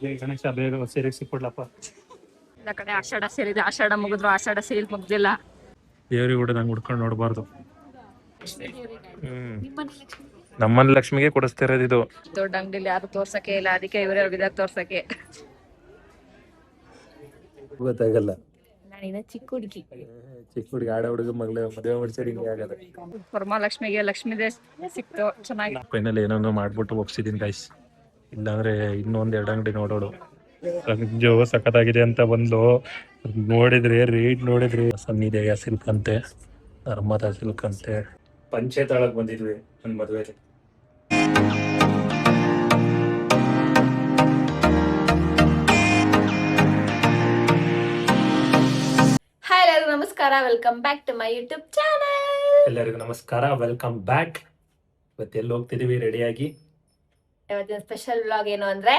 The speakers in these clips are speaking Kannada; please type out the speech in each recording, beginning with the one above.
ಗಣೇಶ ಬೇಗ ಸೀರೆಗೆ ಸಿಕ್ಬಿಡ್ಲಪ್ಪ. ಎಲ್ಲ ಕಡೆ ಆಷಾಢ ಸೇರಿದೆ. ಆಷಾಢ ಮುಗಿದ್ರು ಆಷಾಢ ಸೇಲ್ ಮುಗ್ದಿಲ್ಲ. ದೇವ್ರಿಗೆ ಕೂಡ ನಂಗೆ ಹುಡ್ಕೊಂಡು ನೋಡಬಾರ್ದು. ನಮ್ಮನೆ ಲಕ್ಷ್ಮಿಗೆ ಕೊಡಿಸ್ತಾ ಇರೋದು ಇದು. ದೊಡ್ಡ ಅಂಗಡಿಲಿ ಯಾರು ತೋರ್ಸಕ್ಕೆ ಇಲ್ಲ, ಅದಕ್ಕೆ ಇವರೇ ಹೋಗಿದ್ದಾರೆ ತೋರ್ಸಕ್ಕೆ. ಗೊತ್ತಾಗಲ್ಲ. ನಾನಿನ್ನ ಚಿಕ್ಕ ಹುಡುಗಿ. ಚಿಕ್ಕ ಹುಡುಗಿ ಆಡ ಹುಡುಗ ಮಗಳ ಮದುವೆ ಮಾಡಿಸಿ ಹಿಂಗೆ ಆಗದ. ವರಮಹಾಲಕ್ಷ್ಮಿಗೆ ಲಕ್ಷ್ಮೀದೇ ಸಿಕ್ತು ಚೆನ್ನಾಗಿ. ಫೈನಲ್ ಏನೋ ಮಾಡ್ಬಿಟ್ಟು ಒಪ್ಸಿದೀನಿ ಗೈಸ್. ಇಲ್ಲಾಂದ್ರೆ ಇನ್ನೊಂದ್ 2 ಅಂಗಡಿ ನೋಡೋಡು. ಜೋ ಸಖತ್ತಾಗಿದೆ ಅಂತ ಬಂದು ನೋಡಿದ್ರಿ, ರೇಟ್ ನೋಡಿದ್ರಿ. ಸನ್ನಿದೇಯ ಸಿಲ್ಕ್ ಅಂತೆ, ನರ್ಮದಾ ಸಿಲ್ಕ್ ಅಂತೆ. ಪಂಚೆ ತಾಳಕ್ ಬಂದಿದ್ವಿ ನನ್ನ ಮದುವೆಲಿ. ಹಾಯ್ ಎಲ್ಲರಿಗೂ ನಮಸ್ಕಾರ, welcome back to my YouTube channel. ಎಲ್ಲರಿಗೂ ನಮಸ್ಕಾರ, ವೆಲ್ಕಮ್ ಬ್ಯಾಕ್. ಇವತ್ತೆಲ್ಲಿ ಹೋಗ್ತಿದೀವಿ ರೆಡಿಯಾಗಿ. ಇವತ್ತಿನ ಸ್ಪೆಷಲ್ ವ್ಲಾಗ್ ಏನು ಅಂದ್ರೆ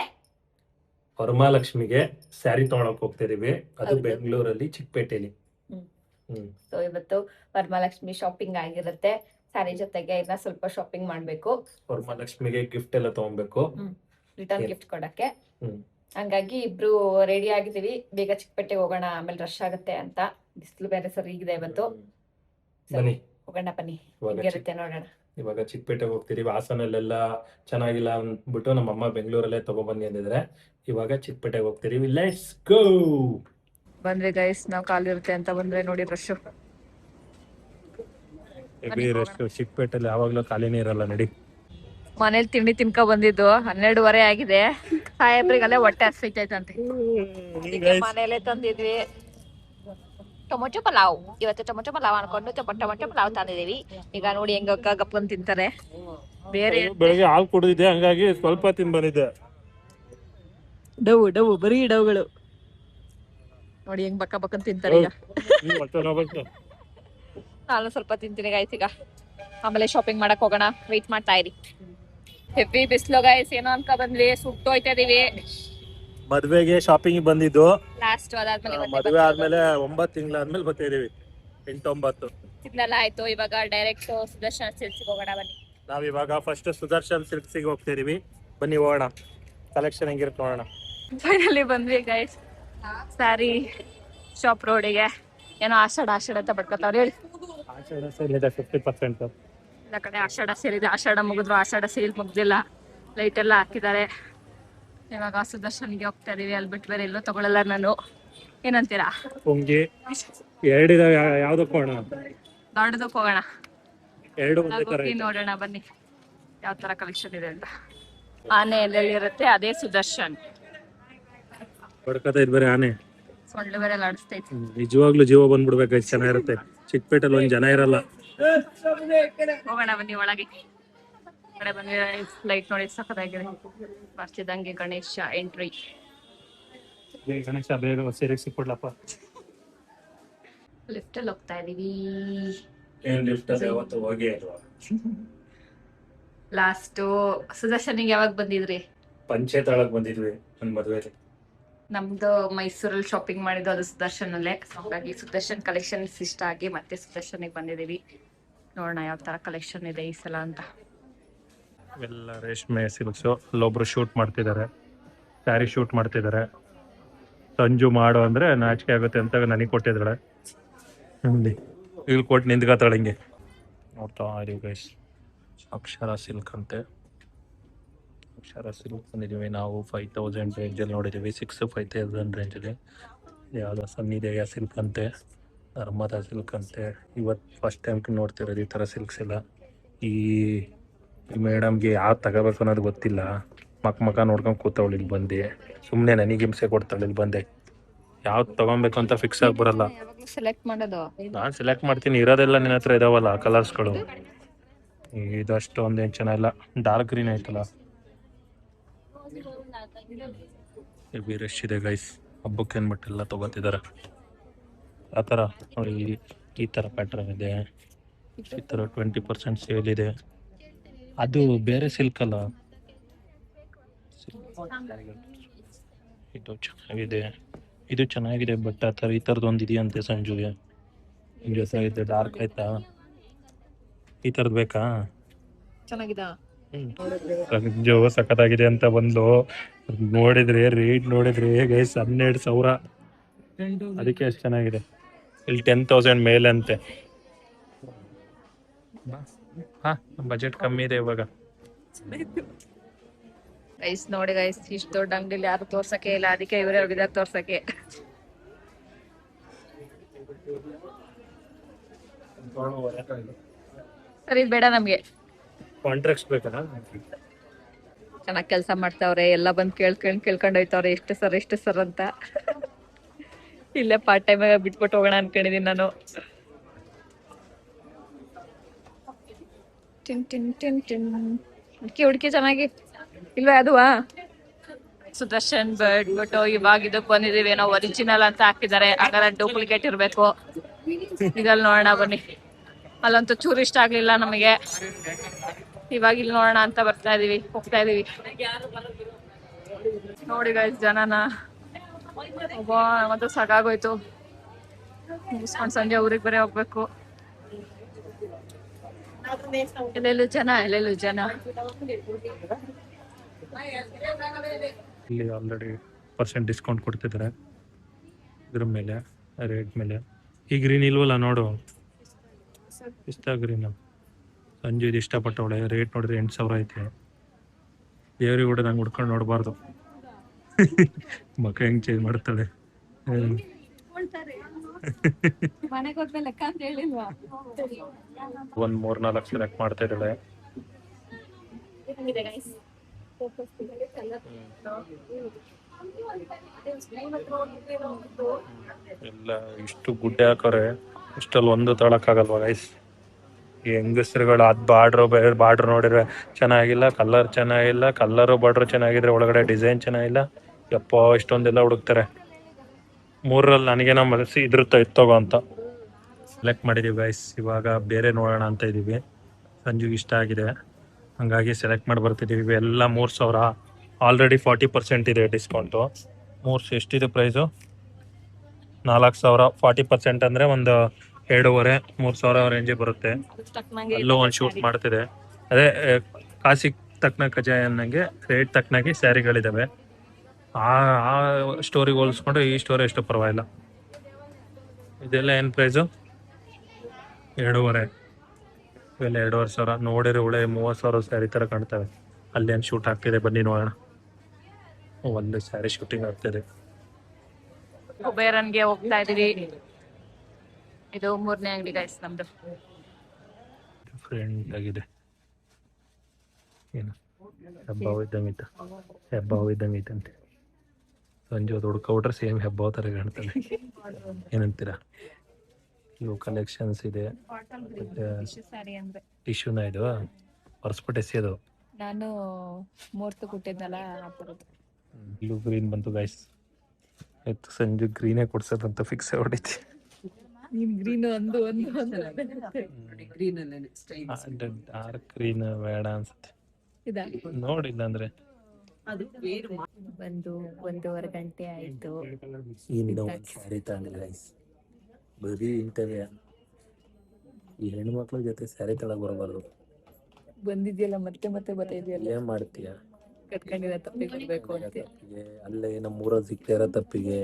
ವರಮಹಾಲಕ್ಷ್ಮಿಗೆ ಸ್ಯಾರಿ ತಗೊಳಕ್ ಹೋಗ್ತಿದೀವಿ. ಅದು ಬೆಂಗಳೂರಲ್ಲಿ ಚಿಕ್ಕಪೇಟೆಲಿ. ಸೊ ಇವತ್ತು ವರಮಹಾಲಕ್ಷ್ಮಿ ಶಾಪಿಂಗ್ ಆಗಿರುತ್ತೆ. ಸ್ಯಾರಿ ಜೊತೆಗೆ ಇನ್ನ ಸ್ವಲ್ಪ ಶಾಪಿಂಗ್ ಮಾಡ್ಬೇಕು. ವರಮಹಾಲಕ್ಷ್ಮಿಗೆ ಗಿಫ್ಟ್ ಎಲ್ಲ ತಗೊಬೇಕು, ರಿಟರ್ನ್ ಗಿಫ್ಟ್ ಕೊಡಕ್ಕೆ. ಹಂಗಾಗಿ ಇಬ್ರು ರೆಡಿ ಆಗಿದೀವಿ. ಬೇಗ ಚಿಕ್ಕಪೇಟೆಗೆ ಹೋಗೋಣ, ಆಮೇಲೆ ರಶ್ ಆಗುತ್ತೆ ಅಂತ. ಬಿಸಿಲು ಬೇರೆ ಸರಿ ಇದೆ ಇವತ್ತು. ಬನ್ನಿ ಹೋಗೋಣ ಬನ್ನಿ, ಹೆಂಗಿರುತ್ತೆ ನೋಡೋಣ. ಇವಾಗ ಚಿಕ್ಕಪೇಟೆಗೆ ಹೋಗ್ತಿದೀವಿ. ಹಾಸನಲ್ಲೆಲ್ಲ ಚೆನ್ನಾಗಿಲ್ಲ ಅಂದ್ಬಿಟ್ಟು ನಮ್ಮಮ್ಮ ಬೆಂಗಳೂರಲ್ಲೇ ತಗೊಬನ್ನಿ ಅಂದಿದ್ರೆ ಇವಾಗ ಚಿಕ್ಕಪೇಟೆಗೆ ಹೋಗ್ತಿದೀವಿ. Let's go. ಬಂದ್ವಿ ಗೈಸ್, ನಾವು ಕಾಲಿರುತ್ತೆ ಅಂತ ಬಂದ್ರೆ ನೋಡಿ ರಶ್. ಚಿಕ್ಕಪೇಟೆಯಲ್ಲಿ ಯಾವಾಗ್ಲೂ ಖಾಲಿನೇ ಇರಲ್ಲ. ನಡಿ. ಮನೇಲಿ ತಿಂಡಿ ತಿನ್ಕೊ ಬಂದಿದ್ದು 12:30 ಆಗಿದೆ. ಸಾಹೇಬ್ರಿಗಲ್ಲೇ ಹೊಟ್ಟೆ ಹಸ್ವೈತೈತಂತೆ. ಮನೇಲೆ ತಂದಿದ್ವಿ ಟೊಮೊಟೊ ಪಲಾವ್. ಇವತ್ತು ಟೊಮೊಟೊ ಪಲಾವ್ ಅನ್ಕೊಂಡು ಟೊಮೊಟೊ ಪಲಾವ್ ತಂದಿದೀವಿ. ಈಗ ನೋಡಿ ಹೆಂಗ ಗಪ್ಪನ್ ತಿಂತಾರೆ. ಬೇರೆ ಬೆಳಗ್ಗೆ ಹಾಲು ಕುಡಿದಿದ್ದೆ, ಹಂಗಾಗಿ ಸ್ವಲ್ಪ ತಿಂದು ಬಂದಿದ್ದೆ. ಡವು ಬರೀ ಡವುಗಳು ನೋಡಿ ಹೆಂಗ್ ಬಕ್ಕನ್ ತಿಂತಾರೆ. ಈಗ ನಾನು ಸ್ವಲ್ಪ ತಿಂತೀನಿ ಗಾಯ್ಸ್ ಈಗ. ಆಮೇಲೆ ಶಾಪಿಂಗ್ ಮಾಡಕ್ ಹೋಗೋಣ, ವೆಯ್ಟ್ ಮಾಡ್ತಾ ಇರಿ. ಹೆವಿ ಬಿಸ್ಲು ಗಾಯ್ಸ್, ಏನೋ ಅನ್ಕ ಬಂದ್ವಿ, ಸುಟ್ಟೋಯ್ತಾ ಇದೀವಿ. ಮದ್ವೆಗೆ ಶಾಪಿಂಗ್ ಬಂದಿದ್ದು. ಲಾಸ್ಟ್ ಅದಾದ್ಮೇಲೆ ಮದ್ವೆ ಆದ್ಮೇಲೆ 9 ತಿಂಗಳಾದ್ಮೇಲೆ ಬರ್ತಾ ಇದೀವಿ. 8-9 ತಿಂಗಳೆಲ್ಲ ಆಯ್ತು. ಇವಾಗ ಡೈರೆಕ್ಟ್ ಸುದರ್ಶನ್ ಸಿಲ್ಕ್ಸ್ ಹೋಗೋಣ ಬನ್ನಿ. ನಾವಿವಾಗ ಫಸ್ಟ್ ಸುದರ್ಶನ್ ಸಿಲ್ಕ್ಸಿಗೆ ಹೋಗ್ತಾ ಇದೀವಿ. ಬನ್ನಿ ಹೋಗೋಣ, ಕಲೆಕ್ಷನ್ ಹೆಂಗಿರುತ್ತೆ ನೋಡೋಣ. ಫೈನಲಿ ಬಂದ್ವಿ ಗೈಸ್ ಸ್ಯಾರಿ ಶಾಪ್ ರೋಡಿಗೆ. ಏನೋ ಆಷಾಢ ಅಂತ ಬಡ್ಕೊತಾವ್ರು. ಹೇಳಿ, ಆಷಾಢ ಸೇಲ್ ಇದೆ 50%. ಎಲ್ಲ ಕಡೆ ಆಷಾಢ ಸೇಲ್ ಇದೆ. ಆಷಾಢ ಮುಗಿದ್ರು ಆಷಾಢ ಸೇಲ್ ಮುಗ್ದಿಲ್ಲ. ಲೈಟ್ ಎಲ್ಲ ಹಾಕಿದ್ದಾರೆ. ಇವಾಗ ಸುದರ್ಶನ್ಗೆ ಹೋಗ್ತಾ ಇದೀವಿ. ಅಲ್ಲಿ ಬಿಟ್ಟು ಬೇರೆ ಎಲ್ಲೋ ತಗೊಳ್ಳಲ್ಲ ನಾನು. ಏನಂತೀರಾ? ಪುಂಗಿ 2 ಇದಾವೆ, ಯಾವ್ದಕ್ಕೆ ಹೋಗೋಣ? ದೊಡ್ಡದಕ್ಕೆ ಹೋಗೋಣ, ಹೋಗಿ ನೋಡೋಣ ಬನ್ನಿ ಯಾವ ತರ ಕಲೆಕ್ಷನ್ ಇದೆ ಅಂತ. ಆನೆ ಎಲ್ಲೆಲ್ಲಿ ಇರುತ್ತೆ ಅದೇ ಸುದರ್ಶನ್. ಬಡ್ಕತಾ ಇದ್ ಬರೀ ಆನೆ, ಸೊಳ್ಳೆ ಬೇರೆ ಆಡಿಸ್ತೈತಿ. ನಿಜವಾಗ್ಲೂ ಜೀವ ಬಂದ್ಬಿಡ್ಬೇಕು, ಚೆನ್ನಾಗಿರುತ್ತೆ. ಚಿಕ್ಕಪೇಟೆಲ್ ಒಂದ್ ಜನ ಇರಲ್ಲ. ಹೋಗೋಣ ಬನ್ನಿ ಒಳಗೆ. ಕಡೆ ಬಂದ್ರೆ ಲೈಟ್ ನೋಡಿ ಸಖತ್ತಾಗಿದೆ. ಬರ್ತಿದ್ದಂಗೆ ಗಣೇಶ ಎಂಟ್ರಿ. ಗಣೇಶ ಬೇಗ ಸೀರೆಗೆ ಸಿಕ್ಬಿಡ್ಲಪ್ಪ. ಲಿಫ್ಟ್ ಅಲ್ಲಿ ಹೋಗ್ತಾ ಇದೀವಿ. ಲಾಸ್ಟ್ ಸುದರ್ಶನಿಗೆ ಯಾವಾಗ ಬಂದಿದ್ರಿ? ಪಂಚೆ ತಾಳಕ್ ಬಂದಿದ್ವಿ ನನ್ನ ಮದುವೆಲಿ. ನಮ್ದು ಮೈಸೂರಲ್ಲಿ ಶಾಪಿಂಗ್ ಮಾಡಿದ್ದು ಅದು ಸುದರ್ಶನ್ ಅಲ್ಲೇ. ಹಾಗಾಗಿ ಸುದರ್ಶನ್ ಕಲೆಕ್ಷನ್ಸ್ ಇಷ್ಟ ಆಗಿ ಮತ್ತೆ ಸುದರ್ಶನಿಗೆ ಬಂದಿದೀವಿ. ನೋಡೋಣ ಯಾವ ತರ ಕಲೆಕ್ಷನ್ ಇದೆ ಈ ಸಲ ಅಂತ. ಎಲ್ಲ ರೇಷ್ಮೆ ಸಿಲ್ಕ್ಸು. ಅಲ್ಲೊಬ್ರು ಶೂಟ್ ಮಾಡ್ತಿದ್ದಾರೆ, ಸ್ಯಾರಿ ಶೂಟ್ ಮಾಡ್ತಿದ್ದಾರೆ. ಸಂಜು ಮಾಡು ಅಂದ್ರೆ ನಾಚಿಕೆ ಆಗುತ್ತೆ ಅಂತ ನನಗೆ ಕೊಟ್ಟಿದ್ದಾಳೆ. ಇಲ್ಲಿ ಕೊಟ್ಟು ನಿಂತ್ಕೊತಾಳೆ ಹಿಂಗೆ. ನೋಡ್ತಾ ಇದೀವಿ ಗೈಸ್, ಅಕ್ಷರ ಸಿಲ್ಕ್ ಅಂತೆ. ಅಕ್ಷರ ಸಿಲ್ಕ್ ಬಂದಿದ್ದೀವಿ ನಾವು. 5000 ರೇಂಜಲ್ಲಿ ನೋಡಿದ್ದೀವಿ. 5,000 ರೇಂಜಲ್ಲಿ. ಯಾವುದೋ ಸನ್ನಿದೇಯ ಸಿಲ್ಕ್ ಅಂತೆ, ನರ್ಮದಾ ಸಿಲ್ಕ್ ಅಂತೆ. ಇವತ್ತು ಫಸ್ಟ್ ಟೈಮ್ ನೋಡ್ತಿರೋದು ಈ ಥರ ಸಿಲ್ಕ್ಸ್ ಎಲ್ಲ. ಈ ಮೇಡಮ್ಗೆ ಯಾವ್ದು ತಗೋಬೇಕು ಅನ್ನೋದು ಗೊತ್ತಿಲ್ಲ. ಮಕ್ಕ ನೋಡ್ಕೊಂಡು ಕೂತವಳು ಇಲ್ಲಿ ಬಂದು. ಸುಮ್ಮನೆ ನನಗೆ ಹಿಂಸೆ ಕೊಡ್ತಾಳೆ ಇಲ್ಲಿ ಬಂದೆ. ಯಾವ್ದು ತಗೊಬೇಕು ಅಂತ ಫಿಕ್ಸ್ ಆಗಿ ಬರಲ್ಲ. ಸೆಲೆಕ್ಟ್ ಮಾಡೋದು ನಾನು ಸೆಲೆಕ್ಟ್ ಮಾಡ್ತೀನಿ. ಇರೋದೆಲ್ಲ ನಿನ್ನ ಹತ್ರ ಇದಾವಲ್ಲ ಕಲರ್ಸ್ಗಳು. ಇದಷ್ಟು ಒಂದೇನು ಚೆನ್ನಾಗಿಲ್ಲ. ಡಾರ್ಕ್ ಗ್ರೀನ್ ಆಯ್ತಲ್ಲ. ಹೆವಿ ರಶ್ ಇದೆ ಗೈಸ್. ಹಬ್ಬಕ್ಕೆ ಅಂದ್ಬಿಟ್ಟು ಎಲ್ಲ ತೊಗೋತಿದ್ದಾರೆ. ಆ ಥರ ನೋಡಿ, ಈ ಥರ ಪ್ಯಾಟ್ರನ್ ಇದೆ. ಈ ಥರ 20% ಸೇಲ್ ಇದೆ. ಅದು ಬೇರೆ ಸಿಲ್ಕ್ ಅಲ್ಲ, ಇದು ಚೆನ್ನಾಗಿದೆ. ಇದು ಚೆನ್ನಾಗಿದೆ ಬಟ್ ಆ ಥರ ಈ ಥರದ್ದು ಒಂದು ಇದೆಯಂತೆ ಸಂಜುಗೆ. ನಿಮಗೆ ಚೆನ್ನಾಗಿದೆ. ಡಾರ್ಕ್ ಆಯ್ತಾ? ಈ ಥರದ್ದು ಬೇಕಾ? ಚೆನ್ನಾಗಿದೆ. ಜೋ ಸಖತ್ತಾಗಿದೆ ಅಂತ ಬಂದು ನೋಡಿದ್ರೆ ರೇಟ್ ನೋಡಿದ್ರೆ ಗೈಸ್ 12,000. ಅದಕ್ಕೆ ಎಷ್ಟು ಚೆನ್ನಾಗಿದೆ. ಇಲ್ಲಿ 10,000 ಮೇಲೆ ಅಂತೆ. ಹಾ ಬಜೆಟ್ ಕಮ್ಮಿ ಇದೆ ಇವಾಗ. ಗೈಸ್ ನೋಡಿ ಗೈಸ್, ಇಷ್ಟು ದೊಡ್ಡ ಅಂಗಡಿಲಿ ಯಾರು ತೋರ್ಸಕ್ಕೆ ಇಲ್ಲ, ಅದಕ್ಕೆ ಇವರೇ ಹೋಗಿದ್ದಾರೆ ತೋರ್ಸಕ್ಕೆ. ಸರಿ ಬೇಡ ನಮ್ಗೆ. ಕಾಂಟ್ರಾಕ್ಟ್ಸ್ ಬೇಕಲ್ಲ. ಚೆನ್ನಾಗಿ ಕೆಲಸ ಮಾಡ್ತಾವ್ರೆ, ಎಲ್ಲ ಬಂದು ಕೇಳ್ಕೊಂಡು ಹೋಯ್ತವ್ರೆ ಎಷ್ಟು ಸರ್ ಅಂತ. ಇಲ್ಲೇ ಪಾರ್ಟ್ ಟೈಮ್ ಬಿಟ್ಬಿಟ್ಟು ಹೋಗೋಣ ಅನ್ಕೊಂಡಿದೀನಿ ನಾನು. ಹುಡುಕಿ ಚೆನ್ನಾಗಿ ಇಲ್ವೇ ಅದುವಾ ಸುದರ್ಶನ್ ಬರ್ಡ್ ಬಟ್ ಇವಾಗ ಇದಕ್ಕೆ ಬಂದಿದೀವಿ, ಏನೋ ಒರಿಜಿನಲ್ ಅಂತ ಹಾಕಿದ್ದಾರೆ, ಹಾಗಾದ್ರೆ ಡೂಪ್ಲಿಕೇಟ್ ಇರ್ಬೇಕು. ಇದಲ್ಲಿ ನೋಡೋಣ ಬನ್ನಿ. ಅಲ್ಲಂತೂ ಚೂರು ಇಷ್ಟ ಆಗ್ಲಿಲ್ಲ ನಮಗೆ, ಇವಾಗ ಇಲ್ಲಿ ನೋಡೋಣ ಅಂತ ಹೋಗ್ತಾ ಇದೀವಿ. ನೋಡಿ ಗೈಸ್ ಜನನ ಮತ್ತೆ ಸಾಕಾಗೋಯ್ತು, ಮುಗಿಸ್ಕೊಂಡು ಸಂಜೆ ಊರಿಗೆ ಬರೀ ಹೋಗ್ಬೇಕು. ಎಲ್ಲೆಲ್ಲೂ ಜನ. ಇಲ್ಲಿ ಆಲ್ರೆಡಿ % ಡಿಸ್ಕೌಂಟ್ ಕೊಡ್ತಿದ್ದಾರೆ ಇದ್ರ ಮೇಲೆ, ರೇಟ್ ಮೇಲೆ. ಈ ಗ್ರೀನ್ ಇಲ್ವಲ್ಲ ನೋಡು, ಇಷ್ಟ ಗ್ರೀನ್. ಸಂಜು ಇದು ಇಷ್ಟಪಟ್ಟವಳೆ. ರೇಟ್ ನೋಡಿದ್ರೆ 8,000 ಐತೆ. ದೇವ್ರಿಗೆ ಕೂಡ ನಂಗೆ ಹುಡ್ಕೊಂಡು ನೋಡಬಾರ್ದು. ಮಕ್ಕ ಹೆಂಗ್ ಚೇಂಜ್ ಮಾಡ್ತಾಳೆ. ಒಂದ್ 3-4 ಸೆಲೆಕ್ಟ್ ಮಾಡ್ತಾ ಇದ್ದಾಳೆ. ಎಲ್ಲ ಇಷ್ಟು ಗುಡ್ಡೆ ಹಾಕೋರೆ, ಇಷ್ಟಲ್ಲಿ ಒಂದು ತೊಳಕ್ಕಾಗಲ್ವಾ ಗೈಸ್? ಈ ಹೆಂಗಸ್ರುಗಳು ಅದ್ ಬಾರ್ಡ್ರ್ ನೋಡಿದ್ರೆ ಚೆನ್ನಾಗಿಲ್ಲ, ಕಲ್ಲರು ಬಾರ್ಡ್ರ್ ಚೆನ್ನಾಗಿದ್ರೆ ಒಳಗಡೆ ಡಿಸೈನ್ ಚೆನ್ನಾಗಿಲ್ಲ. ಯಪ್ಪ ಇಷ್ಟೊಂದೆಲ್ಲ ಹುಡುಕ್ತಾರೆ. 3ರಲ್ಲಿ ನನಗೇನೋ ಮನಸ್ಸಿ ಇದ್ರ ತಗೋ ಅಂತ ಸೆಲೆಕ್ಟ್ ಮಾಡಿದೀವಿ ಗೈಸ್. ಇವಾಗ ಬೇರೆ ನೋಡೋಣ ಅಂತ ಇದೀವಿ. ಸಂಜುಗೆ ಇಷ್ಟ ಆಗಿದೆ, ಹಂಗಾಗಿ ಸೆಲೆಕ್ಟ್ ಮಾಡಿ ಬರ್ತಿದ್ದೀವಿ. ಎಲ್ಲ 3,000, ಆಲ್ರೆಡಿ 40% ಇದೆ ಡಿಸ್ಕೌಂಟು. ಎಷ್ಟಿದೆ ಪ್ರೈಸು? 4,000. 40% ಅಂದರೆ ಒಂದು 2,500-3,000 ರೇಂಜಿಗೆ ಬರುತ್ತೆ. ಅಲ್ಲೂ ಒಂದು ಶೂಟ್ ಮಾಡ್ತಿದೆ. ಅದೇ ಕಾಸಿಗೆ ತಕ್ಕನ ಕಜಾಯ ಅನ್ನಂಗೆ ರೇಟ್ ತಕ್ಕನಾಗಿ ಸ್ಯಾರಿಗಳಿದ್ದಾವೆ. ಆ ಸ್ಟೋರಿಗೆ ಹೋಲಿಸ್ಕೊಂಡ್ರೆ ಈ ಸ್ಟೋರಿ ಎಷ್ಟು ಪರವಾಗಿಲ್ಲ. ಇದೆಲ್ಲ ಏನು ಪ್ರೈಸು? 2,500. ಇವೆಲ್ಲ 2,500. ನೋಡಿದ್ರೆ ಒಳ್ಳೆ 30,000 ಸ್ಯಾರಿ ಥರ ಕಾಣ್ತವೆ. ಅಲ್ಲೇನು ಶೂಟ್ ಆಗ್ತಿದೆ, ಬನ್ನಿ ನೋಡೋಣ. ಒಂದು ಸ್ಯಾರಿ ಶೂಟಿಂಗ್ ಆಗ್ತಿದೆ. ಕುಬೇರನ್ಗೆ ಹೋಗ್ತಾ ಇದೀವಿ. ಇದು 3ನೇ ಅಂಗಡಿ ಗೈಸ್ ನಮ್ದು. ಡಿಫ್ರೆಂಟ್ ಆಗಿದೆ. ಏನು ಹೆಬ್ಬಾವು ಇದ್ದಂಗೆ ಐತಂತೆ. ಸಂಜೆ ಅದು ಹುಡ್ಕೊಬಿಟ್ರೆ ಸೇಮ್ ಹೆಬ್ಬಾವು ಥರ ಕಾಣ್ತಾನೆ. ಏನಂತೀರಾ? ಇವು ಕಲೆಕ್ಷನ್ಸ್ ಇದೆ. ಟಿಶ್ಯೂನ ಇದು ಹೊರಸ್ಬಿಟ್ಟು ಎಸೆಯೋದು. ನಾನು ಮೂರ್ತಿ ಕೊಟ್ಟಿದ್ನಲ್ಲ. ಇಲ್ಲೂ ಗ್ರೀನ್ ಬಂತು ಗೈಸ್. ಆಯ್ತು, ಸಂಜೆ ಗ್ರೀನೇ ಕೊಡ್ಸೋದಂತ ಫಿಕ್ಸ್ ಹೊಡಿತಿ. ಡಾರ್ಕ್ ಗ್ರೀನ್ ಬೇಡ ಅನ್ಸುತ್ತೆ. ನೋಡಿಲ್ಲ ಅಂದ್ರೆ 1-1.5 ಗಂಟೆ ಆಯ್ತು. ಸ್ಯಾರಿ ತಗೊಂಡಿಲ್ಲ ಗೈಸ್. ಬರೀ ಇಂಟರ್ವ್ಯೂ. ಈ ಹೆಣ್ಮಕ್ಳ ಜೊತೆ ಸ್ಯಾರಿ ತಗೊಳಕ್ ಬರಬಾರ್ದು. ಬಂದಿದ್ಯಲ್ಲ ಮತ್ತೆ ಬರ್ತಾ ಇದೆಯಲ್ಲ. ಏನ್ ಮಾಡ್ತೀಯ? ಕಟ್ಕೊಂಡಿರೋ ತಪ್ಪಿಗೆ ಬರ್ಬೇಕು ಅಂತ. ಅಲ್ಲೇ ನಮ್ಮೂರಲ್ಲಿ ಸಿಗ್ತಾ ಇರೋ ತಪ್ಪಿಗೆ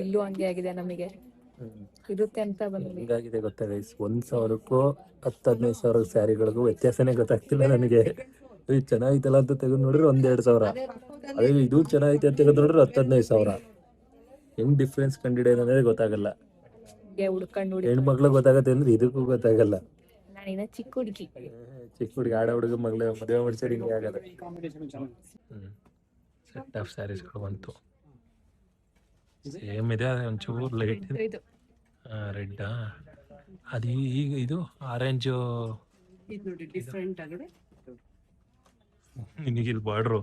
ಇಲ್ಲೂ ಹಂಗೆ ಆಗಿದೆ ನಮಗೆ. ಇರುತ್ತೆ ಅಂತ ಹಿಂಗಾಗಿದೆ ಗೊತ್ತಾ ಗೈಸ್? 1,000ಕ್ಕೂ 10,000-15,000 ಸ್ಯಾರಿಗಳಿಗೂ ವ್ಯತ್ಯಾಸನೇ ಗೊತ್ತಾಗ್ತಿಲ್ಲ ನನಗೆ. ಇದು ಚೆನ್ನಾಗಿತ್ತಲ್ಲ ಅಂತ ತೆಗೆದು ನೋಡಿದ್ರೆ 1,000-2,000. ಅದೇ ಇದು ಚೆನ್ನಾಗೈತೆ ಅಂತ ತೆಗೆದು ನೋಡಿದ್ರೆ 10,000-15,000. ಹೆಂಗ್ ಡಿಫ್ರೆನ್ಸ್ ಕಂಡಿಡಿಯೋದು ಅಂದ್ರೆ ಗೊತ್ತಾಗಲ್ಲ. ಹೆಣ್ಮಕ್ಳು ಗೊತ್ತಾಗತ್ತೆ ಅಂದ್ರೆ ಇದಕ್ಕೂ ಗೊತ್ತಾಗಲ್ಲ. ಚಿಕ್ಕ ಹುಡುಗಿ ಆಡ ಹುಡುಗ ಮದುವೆ ಮಾಡಿಸಿ ಹಿಂಗೆ ಆಗಲ್ಲ. ಸೆಟ್ ಆಫ್ ಸ್ಯಾರೀಸ್ಗಳು ಬಂತು. ಸೇಮ್ ಇದೆ, ಒಂಚೂರು ಲೈಟ್ ಇದೆ. ರೆಡ್ ಅದು ಈಗ ಇದು ಆರೆಂಜು ಡಿಫ್ರೆಂಟ್ ಆಗಿದೆ. ನಿನಗಿಲ್ಲಿ ಬಾರ್ಡ್ರು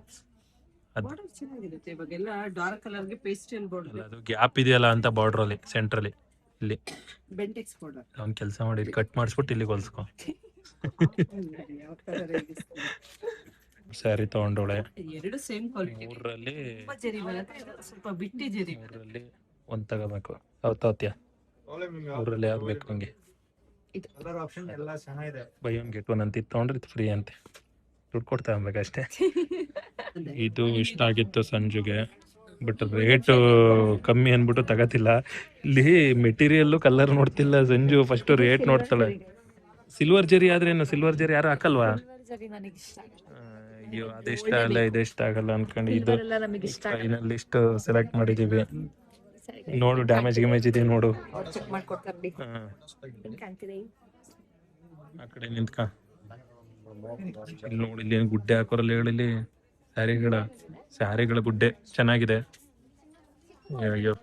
ಬಾರ್ಡರ್ ಚೆನ್ನಾಗಿರುತ್ತೆ. ಇವಾಗೆಲ್ಲ ಡಾರ್ಕ್ ಕಲರ್ಗೆ ಪೇಸ್ಟಲ್ ಬಾರ್ಡರ್. ಅದು ಗ್ಯಾಪ್ ಇದೆಯಲ್ಲ ಅಂತ ಬಾರ್ಡ್ರಲ್ಲಿ ಸೆಂಟ್ರಲ್ಲಿ ಇಲ್ಲಿ ಬೆಂಟೆಕ್ಸ್ ಬಾರ್ಡರ್. ಅವ್ನು ಕೆಲಸ ಮಾಡಿ ಕಟ್ ಮಾಡಿಸ್ಬಿಟ್ಟು ಇಲ್ಲಿಗೆ ಹೊಲ್ಸ್ಕೊ. ಸ್ಯಾರಿ ತಗೊಂಡೋಳೆ. 2 ಸೇಮ್ ಕ್ವಾಲಿಟಿ. 3ರಲ್ಲಿ ಜರಿ ಬರುತ್ತೆ, ಸ್ವಲ್ಪ ಬಿಟ್ಟಿ ಜರಿ. 3ರಲ್ಲಿ ಒಂದು ತಗೋಬೇಕು. ಹೌತ್ಯ 3ರಲ್ಲಿ ಯಾವ್ದು ಬೇಕು ನಿಮಗೆ? ಕಲರ್ ಆಪ್ಷನ್ ಎಲ್ಲ ಚೆನ್ನಾಗಿದೆ. ಬೈ ಒನ್ ಗೆಟ್ ಒನ್ ಅಂತ ತಗೊಂಡ್ರೆ ಇದು ಫ್ರೀ ಅಂತೆ. ದುಡ್ಡು ಕೊಡ್ತಾ ಅಷ್ಟೇ. ಇದು ಇಷ್ಟ ಆಗಿತ್ತು ಸಂಜುಗೆ, ಬಟ್ ರೇಟ್ ಕಮ್ಮಿ ಅಂದ್ಬಿಟ್ಟು ತಗತಿಲ್ಲ. ಇಲ್ಲಿ ಮೆಟೀರಿಯಲ್ ಕಲರ್ ನೋಡ್ತಿಲ್ಲ ಸಂಜು, ಫಸ್ಟ್ ರೇಟ್ ನೋಡ್ತಾಳೆ. ಸಿಲ್ವರ್ ಜರಿ ಆದ್ರೆ ಏನು, ಸಿಲ್ವರ್ ಜರಿ ಯಾರು ಹಾಕಲ್ವಾ? ಅಯ್ಯೋ ಅದಿಷ್ಟ ಆಗಲ್ಲ ಇದಿಷ್ಟ ಆಗಲ್ಲ ಅನ್ಕೊಂಡು ಇದು ಫೈನಲ್ ಇಷ್ಟು ಸೆಲೆಕ್ಟ್ ಮಾಡಿದೀವಿ. ನೋಡು ಡ್ಯಾಮೇಜ್ ಗಿಮೇಜ್ ಇದೆ ನೋಡು. ಆ ಕಡೆ ನಿಂತ್ಕ. ಇಲ್ಲಿ ನೋಡಿ, ಇಲ್ಲಿ ಏನು ಗುಡ್ಡೆ ಹಾಕೋರಲ್ಲ ಹೇಳಿಲಿ, ಸ್ಯಾರಿಗಳ ಗುಡ್ಡೆ ಚೆನ್ನಾಗಿದೆ.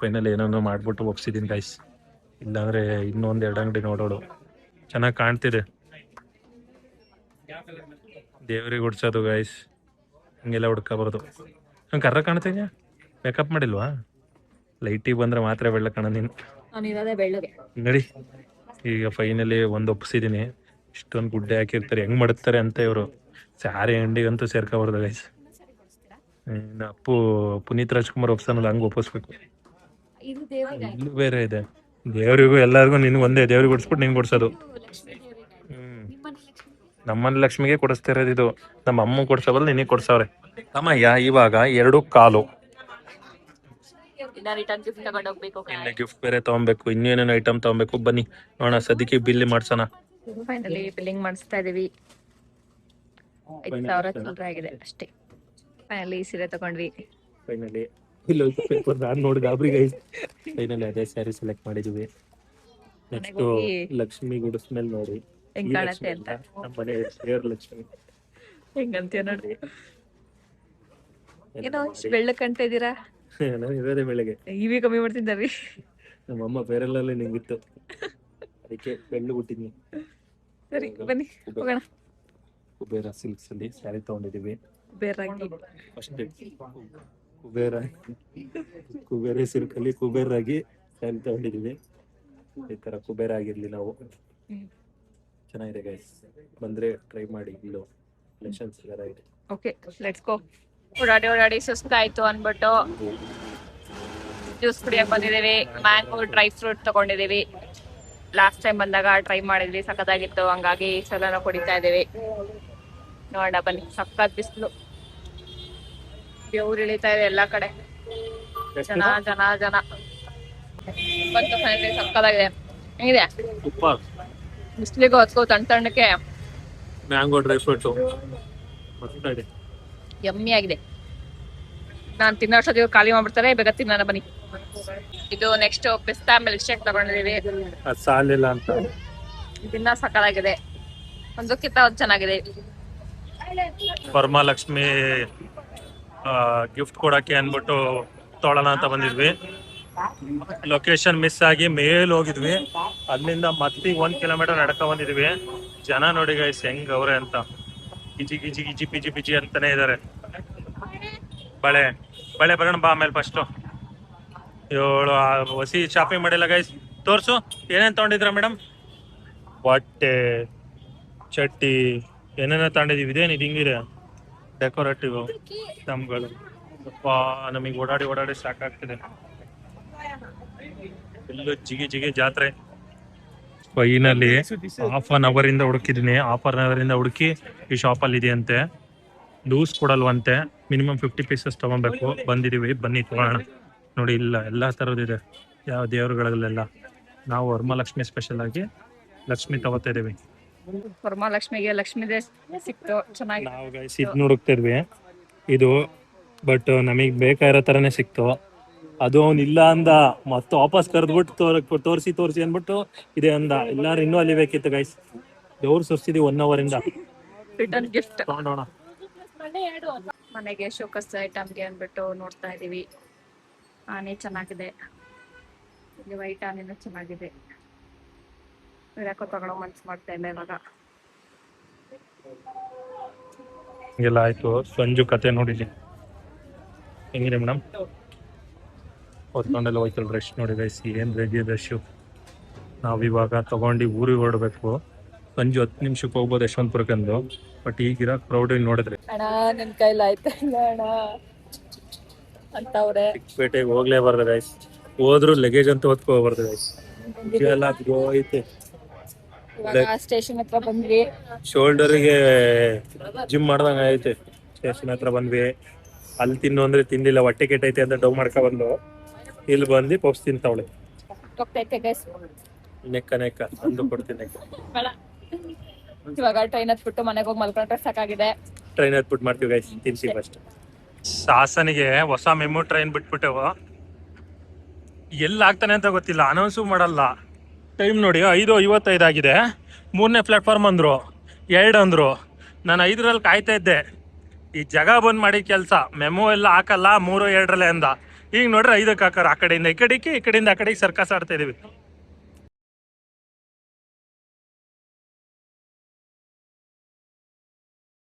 ಫೈನಲ್ ಏನೋ ಮಾಡ್ಬಿಟ್ಟು ಒಪ್ಸಿದೀನಿ ಗೈಸ್. ಇಲ್ಲಾಂದ್ರೆ ಇನ್ನೊಂದ್ 2 ಅಂಗಡಿ ನೋಡೋಡು. ಚೆನ್ನಾಗಿ ಕಾಣ್ತಿದೆ. ದೇವ್ರಿಗೆ ಹುಡ್ಸೋದು ಗೈಸ್, ಹಂಗೆಲ್ಲ ಹುಡ್ಕೋಬಾರ್ದು. ಹಂಗೆ ಕರ್ರ ಕಾಣ್ತೀಯ, ಮೇಕಪ್ ಮಾಡಿಲ್ವಾ? ಲೈಟಿಗೆ ಬಂದ್ರೆ ಮಾತ್ರ ಬೆಳ್ಳ ಕಾಣ ನೀನು. ನಡಿ, ಈಗ ಫೈನಲಿ ಒಂದು ಒಪ್ಸಿದೀನಿ. ಇಷ್ಟೊಂದು ಗುಡ್ಡೆ ಹಾಕಿರ್ತಾರೆ, ಹೆಂಗ್ ಮಾಡುತ್ತಾರೆ ಅಂತ ಇವರು. ಸ್ಯಾರಿ ಅಂಗಡಿಗಂತೂ ಸೇರ್ಕೋಬಾರ್ದು ಗೈಸ್. ಅಪ್ಪು ಪುನೀತ್ ರಾಜ್ಕುಮಾರ್ ಒಪ್ಸನಲ್ಲ, ಹಂಗೆ ಒಪ್ಪಿಸ್ಬೇಕು. ಇಲ್ಲೂ ಬೇರೆ ಇದೆ. ದೇವ್ರಿಗೂ ಎಲ್ಲರಿಗೂ ನಿನ್ಗೆ ಒಂದೇ, ದೇವ್ರಿಗೆ ಕೊಡಿಸ್ಬಿಟ್ಟು ನಿನ್ಗೆ ಕೊಡ್ಸೋದು. ನಮ್ಮನೆ ಲಕ್ಷ್ಮಿಗೆ ಕೊಡಿಸ್ತಿರೋದು ಇದು. ನಮ್ಮ ಅಮ್ಮ ಕೊಡ್ಸೋಬಲ್ಲ ನಿನಗೆ ಕೊಡ್ಸವ್ರೆ. ಅಮ್ಮಯ್ಯ ಇವಾಗ 2 ಇನ್ನು ಗಿಫ್ಟ್ ಬೇರೆ ತಗೊಬೇಕು, ಇನ್ನೇನೇನು ಐಟಮ್ ತಗೊಬೇಕು. ಬನ್ನಿ ನೋಡೋಣ, ಸದ್ಯಕ್ಕೆ ಬಿಲ್ ಮಾಡ್ಸೋಣ. ಫೈನಲಿ ಬಿಲ್ಲಿಂಗ್ ಮಾಡಿಸ್ತಾ ಇದೀವಿ. 5,000 ಚಿಲ್ಲರೆ ಆಗಿದೆ ಅಷ್ಟೇ. ಫೈನಲಿ ಸೀರೆ ತಗೊಂಡ್ವಿ. ಫೈನಲಿ ನಾನು ನೋಡಿ ಗಾಬರಿ ಗೈಸ್. ಫೈನಲಿ ಅದೇ ಸ್ಯಾರಿ ಸೆಲೆಕ್ಟ್ ಮಾಡಿದ್ವಿ. ನೆಕ್ಸ್ಟ್ ಲಕ್ಷ್ಮಿ ಗುಡಿಸ್ಮೇಲೆ ನೋಡಿ ಹೆಂಗ್ ಕಾಣತ್ತೆ ಅಂತ. ನಮ್ಮ ಮನೆ ಸೇರ್ ಲಕ್ಷ್ಮಿ ಹೆಂಗಂತೀಯ ನೋಡಿ. ಏನೋ ಬೆಳ್ಳ ಕಾಣ್ತಾ ಇದೀರಾ? ನಾನು ಇರೋದೇ ಬೆಳಗ್ಗೆ. ಇವಿ ಕಮ್ಮಿ ಮಾಡ್ತಿದ್ದಾರಿ. ನಮ್ಮಮ್ಮ ಬೇರೆಲ್ಲಲ್ಲಿ ನಿಂಗಿತ್ತು, ಅದಕ್ಕೆ ಬೆಳ್ಳು ಹುಟ್ಟಿದ್ನಿ. ಸರಿ ಬನ್ನಿ ಹೋಗೋಣ. ಕುಬೇರ ಸಿಲ್ಕ್ಸ್ ಅಲ್ಲಿ ಸ್ಯಾರಿ ತಗೊಂಡಿದೀವಿ. ಫಸ್ಟ್ ಕುಬೇರ ಸಿಲ್ಕ್ ಅಲ್ಲಿ ಕುಬೇರಾಗಿ ಸ್ಯಾರಿ ತಗೊಂಡಿದೀವಿ. ಈ ತರ ಕುಬೇರ ಆಗಿರ್ಲಿ ನಾವು. ಚೆನ್ನಾಗಿದೆ ಗೈಸ್, ಬಂದ್ರೆ ಟ್ರೈ ಮಾಡಿ. ಇಲ್ಲೋ ಕಲೆಕ್ಷನ್ಸ್ ಇದೆ. Okay let's go. ಓಡಾಡಿ ಸುಸ್ತಾಯ್ತು ಅನ್ಬಿಟ್ಟು ಜ್ಯೂಸ್ ಕುಡಿಯಕ್ ಬಂದಿದೀವಿ. ಮ್ಯಾಂಗೋ ಡ್ರೈ ಫ್ರೂಟ್ ತಗೊಂಡಿದೀವಿ. ಲಾಸ್ಟ್ ಟೈಮ್ ಬಂದಾಗ ಟ್ರೈ ಮಾಡಿದ್ವಿ, ಸಖತ್ತಾಗಿತ್ತು. ಹಂಗಾಗಿ ಈ ಸಲ ಕುಡಿತಾ ಇದೀವಿ. ನೋಡ ಬನ್ನಿ, ಸಖತ್ ಬಿಸಿಲು, ಬೆವ್ರು ಇಳಿತಾ ಇದೆ ಎಲ್ಲಾ ಕಡೆ. ಜನ ಬಂತು. ಫೈನಲಿ ಸಖತ್ತಾಗಿದೆ. ಹೆಂಗಿದೆ? ಬಿಸಿಲಿಗೂ ಹೊತ್ಕೋ ತಣ್ಣಕ್ಕೆ ಮ್ಯಾಂಗೋ ಡ್ರೈ ಫ್ರೂಟ್ ಯಮ್ಮಿ ಆಗಿದೆ. ನಾನ್ ತಿನ್ನೋಷ್ಟೊತ್ತಿಗೆ ಖಾಲಿ ಮಾಡ್ಬಿಡ್ತಾರೆ, ಬೇಗ ತಿನ್ನೋಣ ಬನ್ನಿ. ಇದು ನೆಕ್ಸ್ಟ್ ಪಿಸ್ತಾ ಮಿಲ್ಕ್ ಶೇಕ್ ತಗೊಂಡಿದೀವಿ. ಸಾಲಿಲ್ಲ ಅಂತ ಇದನ್ನ ಸಕ್ಕತ್ತಾಗಿದೆ, ಒಂದಕ್ಕಿಂತ ಒಂದು ಚೆನ್ನಾಗಿದೆ. ವರಮಹಾಲಕ್ಷ್ಮಿ ಗಿಫ್ಟ್ ಕೊಡಕ್ಕೆ ಅನ್ಬಿಟ್ಟು ತೊಗೊಳ್ಳೋಣ ಅಂತ ಬಂದಿದ್ವಿ. ಲೊಕೇಶನ್ ಮಿಸ್ ಆಗಿ ಮೇಲ್ ಹೋಗಿದ್ವಿ. ಅಲ್ಲಿಂದ ಮತ್ತೆ 1 ಕಿಲೋಮೀಟರ್ ನಡ್ಕೊ ಬಂದಿದ್ವಿ. ಜನ ನೋಡಿ ಗೈಸ್ ಹೆಂಗ್ ಅವ್ರೆ ಅಂತ, ಗಿಜಿ ಅಂತಾನೆ ಇದಾರೆ. ಬಳೆ ಬರೋಣ ಬಾ. ಆಮೇಲೆ ಫಸ್ಟು ಇವಳು ಹೊಸಿ ಶಾಪಿಂಗ್ ಮಾಡಿಲ್ಲ ಗೈಸ್. ತೋರ್ಸು ಏನೇನು ತಗೊಂಡಿದ್ರ ಮೇಡಮ್? ಬಟ್ಟೆ, ಚಟ್ಟಿ, ಏನೇನೋ ತಗೊಂಡಿದೀವಿ. ಇದೇನು ಇದು ಹಿಂಗಿದೆ ಡೆಕೋರೇಟಿವ್ ನಮ್ಗಳು. ನಮಗೆ ಓಡಾಡಿ ಸಾಕಾಗ್ತಿದೆ. ಎಲ್ಲೂ ಜಿಗಿ ಜಾತ್ರೆ. ಫೈನಲಿ ½ ಇಂದ ಹುಡುಕಿದೀನಿ. ಹುಡುಕಿ ಈ ಶಾಪಲ್ಲಿ ಇದೆಯಂತೆ. ಲೂಸ್ ಕೊಡಲ್ವಂತೆ, ಮಿನಿಮಮ್ 50 ಪೀಸಸ್ ತಗೊಬೇಕು. ಬಂದಿದೀವಿ, ಬನ್ನಿ ತಗೋಣ. ನೋಡಿ ಇಲ್ಲ ಎಲ್ಲಾ ತರದಿದೆ, ಯಾವ ದೇವರುಗಳಲ್ಲೆಲ್ಲ. ನಾವು ವರಮಹಾಲಕ್ಷ್ಮಿ ಸ್ಪೆಷಲ್ ಆಗಿ ಲಕ್ಷ್ಮಿ ತಗೋತಾ ಇದೀವಿ. ವರಮಹಾಲಕ್ಷ್ಮಿಗೆ ಲಕ್ಷ್ಮಿದೇ ಸಿಕ್ತು, ಚೆನ್ನಾಗಿ. ನಾವು ಗೈಸ್ ಇದನ್ನ ಹುಡುಕ್ತಿದ್ವಿ ಇದು, ಬಟ್ ನಮಗ್ ಬೇಕಾಗಿರೋ ತರನೇ ಸಿಕ್ತು. ಅದು ಅವ್ನು ಇಲ್ಲ ಅಂದ, ಮತ್ತೆ ವಾಪಸ್ ಕರೆದ್ಬಿಟ್ಟು ತೋರಿಸಿ ಅಂದ್ಬಿಟ್ಟು ಇದೆ ಅಂದ. ಇಲ್ಲಾಂದ್ರೆ ಇನ್ನೂ ಅಲ್ಲಿ ಬೇಕಿತ್ತು ಗೈಸ್. ದೇವ್ರು ಸುರ್ಸಿದೀವಿ 1 hour ಇಂದ. ರಿಟರ್ನ್ ಗಿಫ್ಟ್ ತಗೊಂಡೋಣ. ಮನೆಗೆ ಶೋಕಸ್ ಐಟಮ್ಗೆ ಅಂದ್ಬಿಟ್ಟು ನೋಡ್ತಾ ಇದೀವಿ. ಆನೆ ಚೆನ್ನಾಗಿದೆ, ಇಲ್ಲಿ ವೈಟ್ ಆನೆನೂ ಚೆನ್ನಾಗಿದೆ. ಯಾಕೋ ತಗೊಳ್ಳೋ ಮನ್ಸು ಮಾಡ್ತಾ ಇಲ್ಲ ಇವಾಗ. ಹಿಂಗೆಲ್ಲ ಆಯ್ತು. ಸಂಜು ಕತೆ ನೋಡಿದ್ವಿ ಹೆಂಗಿದೆ ಮೇಡಮ್? ಹೊತ್ಕೊಂಡೆಲ್ಲ ಹೋಯ್ತಲ್ ರಶ್ ನೋಡಿ ಗೈಸ್, ಏನ್ ರಶ್. ನಾವಿವಾಗ ತಗೊಂಡು ಊರಿಗೆ ಹೊರಡ್ಬೇಕು. ಸಂಜು 10 ನಿಮಿಷಕ್ಕೆ ಹೋಗ್ಬೋದು ಯಶವಂತಪುರಕ್ಕಂದು. ಬಟ್ ಈಗಿರೋ ಕ್ರೌಡ್ ನೋಡಿದ್ರೆ ಅಣ್ಣ ನನ್ ಕೈಲಿ ಆಯ್ತಾ ಇಲ್ಲ ಅಣ್ಣ ಅಂತವ್ರೆ. ಚಿಕ್ಕಪೇಟೆಗೆ ಹೋಗ್ಲೇಬಾರ್ದು ಗೈಸ್, ಹೋದ್ರು ಲಗೇಜ್ ಅಂತ ಹೊತ್ಕೊ ಹೋಗ್ಬಾರ್ದು ಗೈಸ್. ಎಲ್ಲ ಐತೆ ಇವಾಗ ಸ್ಟೇಷನ್ ಹತ್ರ ಬಂದ್ವಿ. ಶೋಲ್ಡರ್ಗೆ ಜಿಮ್ ಮಾಡ್ದಂಗ ಐತೆ. ಸ್ಟೇಷನ್ ಹತ್ರ ಬಂದ್ವಿ. ಅಲ್ಲಿ ತಿನ್ನು ಅಂದ್ರೆ ತಿಂದಿಲ್ಲ, ಹೊಟ್ಟೆ ಕೆಟ್ಟೈತೆ ಅಂತ ಡೌ ಮಾಡ್ಕೊ ಬಂದು ಇಲ್ಲಿ ಬಂದು ಪಪ್ಸ್ ತಿಂತಾವಳೆ. ಹೋಗ್ತೈತೆ ಗೈಸ್. ನೆಕ್ಕ ಅಂದು ಕೊಡ್ತೀನಿ. ಇವಾಗ ಟ್ರೈನ್ ಹತ್ಬಿಟ್ಟು ಮನೆಗೆ ಹೋಗಿ ಮಲ್ಕೊಂಡ್ರೆ ಸಾಕಾಗಿದೆ. ಟ್ರೈನ್ ಹತ್ಬಿಟ್ಟು ಮಾಡ್ತೀವಿ ಗೈಸ್, ತಿನ್ಸಿ ಫಸ್ಟ್. ಹಾಸನಿಗೆ ಹೊಸ ಮೆಮು ಟ್ರೈನ್ ಬಿಟ್ಬಿಟ್ಟೆವು. ಎಲ್ಲಿ ಆಗ್ತಾನೆ ಅಂತ ಗೊತ್ತಿಲ್ಲ, ಅನೌನ್ಸು ಮಾಡಲ್ಲ. ಟೈಮ್ ನೋಡಿ 5:55 ಆಗಿದೆ. 3ನೇ ಪ್ಲಾಟ್ಫಾರ್ಮ್ ಅಂದರು, 2 ಅಂದರು. ನಾನು 5ರಲ್ಲಿ ಕಾಯ್ತಾ ಇದ್ದೆ. ಈ ಜಾಗ ಬಂದ್ ಮಾಡಿ ಕೆಲಸ, ಮೆಮೊ ಎಲ್ಲ ಹಾಕಲ್ಲ 3, 2 ಅಂದ. ಈಗ ನೋಡ್ರಿ 5ಕ್ಕೆ ಹಾಕಾರ. ಆ ಕಡೆಯಿಂದ ಈ ಕಡೆಗೆ, ಈ ಕಡೆಯಿಂದ ಆ ಕಡೆಗೆ ಸರ್ಕಸ್ ಆಡ್ತಾ ಇದೀವಿ.